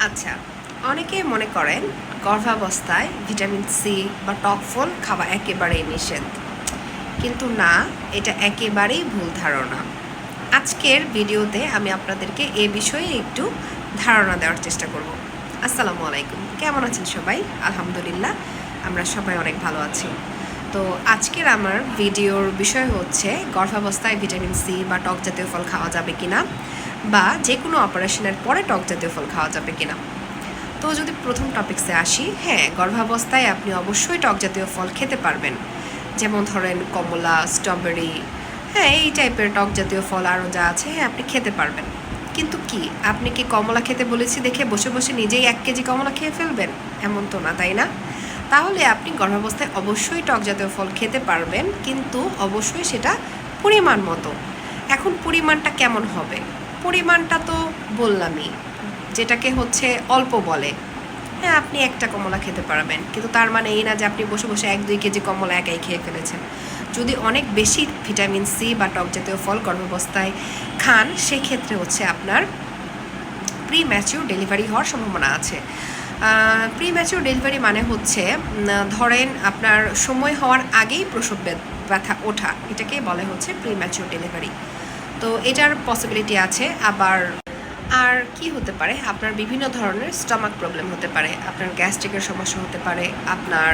আচ্ছা, অনেকে মনে করেন গর্ভাবস্থায় ভিটামিন সি বা টক ফল খাওয়া একেবারেই নিষেধ, কিন্তু না, এটা একেবারেই ভুল ধারণা। আজকের ভিডিওতে আমি আপনাদেরকে এ বিষয়ে একটু ধারণা দেওয়ার চেষ্টা করব। আসসালামু আলাইকুম, কেমন আছেন সবাই? আলহামদুলিল্লাহ, আমরা সবাই অনেক ভালো আছি। তো আজকের আমার ভিডিওর বিষয় হচ্ছে গর্ভাবস্থায় ভিটামিন সি বা টক জাতীয় ফল খাওয়া যাবে কিনা, বা যে কোনো অপারেশনের পরে টক জাতীয় ফল খাওয়া যাবে কিনা। তো যদি প্রথম টপিক্সে আসি, হ্যাঁ, গর্ভাবস্থায় আপনি অবশ্যই টক জাতীয় ফল খেতে পারবেন, যেমন ধরেন কমলা, স্ট্রবেরি, হ্যাঁ, এই টাইপের টক জাতীয় ফল আরও যা আছে, হ্যাঁ, আপনি খেতে পারবেন। কিন্তু কি আপনি কি কমলা খেতে বলেছি দেখে বসে বসে নিজেই 1 কেজি কমলা খেয়ে ফেলবেন? এমন তো না, তাই না? তাহলে আপনি গর্ভাবস্থায় অবশ্যই টক জাতীয় ফল খেতে পারবেন, কিন্তু অবশ্যই সেটা পরিমাণ মতো। এখন পরিমাণটা কেমন হবে? পরিমাণটা তো বললামই, যেটাকে হচ্ছে অল্প বলে। হ্যাঁ, আপনি একটা কমলা খেতে পারবেন, কিন্তু তার মানে এই না যে আপনি বসে বসে 1-2 কেজি কমলা একাই খেয়ে ফেলেছেন। যদি অনেক বেশি ভিটামিন সি বা টক জাতীয় ফল গর্ভাবস্থায় খান, সেক্ষেত্রে হচ্ছে আপনার প্রি ম্যাচিউর ডেলিভারি হওয়ার সম্ভাবনা আছে। প্রি ম্যাচিউর ডেলিভারি মানে হচ্ছে ধরেন আপনার সময় হওয়ার আগেই প্রসব ব্যথা ওঠা, এটাকে বলে হচ্ছে প্রি ম্যাচিউর ডেলিভারি। তো এটার পসিবিলিটি আছে। আবার আর কি হতে পারে, আপনার বিভিন্ন ধরনের স্টমাক প্রবলেম হতে পারে, আপনার গ্যাস্ট্রিকের সমস্যা হতে পারে, আপনার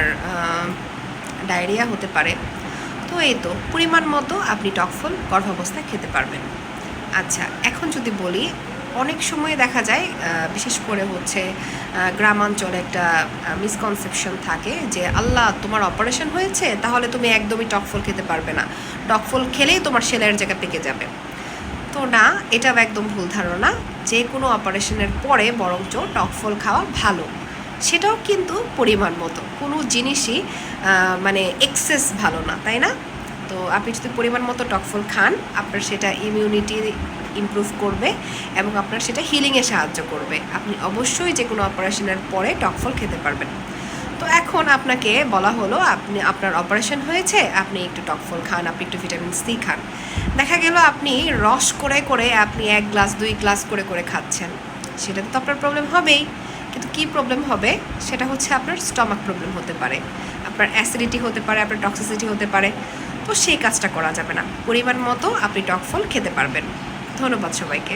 ডায়রিয়া হতে পারে। তো এই তো পরিমাণ মতো আপনি টক ফল গর্ভাবস্থায় খেতে পারবেন। আচ্ছা, এখন যদি বলি, অনেক সময় দেখা যায় বিশেষ করে হচ্ছে গ্রামাঞ্চলে একটা মিসকনসেপশন থাকে যে আল্লাহ, তোমার অপারেশন হয়েছে, তাহলে তুমি একদমই টক ফল খেতে পারবে না, টক ফল খেলেই তোমার সেলাইয়ের জায়গা পেকে যাবে। তো না, এটাও একদম ভুল ধারণা। যে কোনো অপারেশনের পরে বরঞ্চ টক ফল খাওয়া ভালো, সেটাও কিন্তু পরিমাণ মতো। কোনো জিনিসই মানে এক্সেস ভালো না, তাই না? তো আপনি যদি পরিমাণ মতো টক ফল খান, আপনার সেটা ইমিউনিটি ইমপ্রুভ করবে এবং আপনার সেটা হিলিংয়ে সাহায্য করবে। আপনি অবশ্যই যে কোনো অপারেশনের পরে টক ফল খেতে পারবেন। তো এখন আপনাকে বলা হলো আপনার অপারেশন হয়েছে, আপনি একটু টক ফল খান, আপনি একটু ভিটামিন সি খান। দেখা গেল আপনি রস করে করে আপনি 1 গ্লাস 2 গ্লাস করে করে খাচ্ছেন, সেটাতে তো আপনার প্রবলেম হবেই। কিন্তু কী প্রবলেম হবে? সেটা হচ্ছে আপনার স্টমাক প্রবলেম হতে পারে, আপনার অ্যাসিডিটি হতে পারে, আপনার টক্সিসিটি হতে পারে। তো সেই কাজটা করা যাবে না। পরিমাণ মতো আপনি টক ফল খেতে পারবেন। ধন্যবাদ সবাইকে।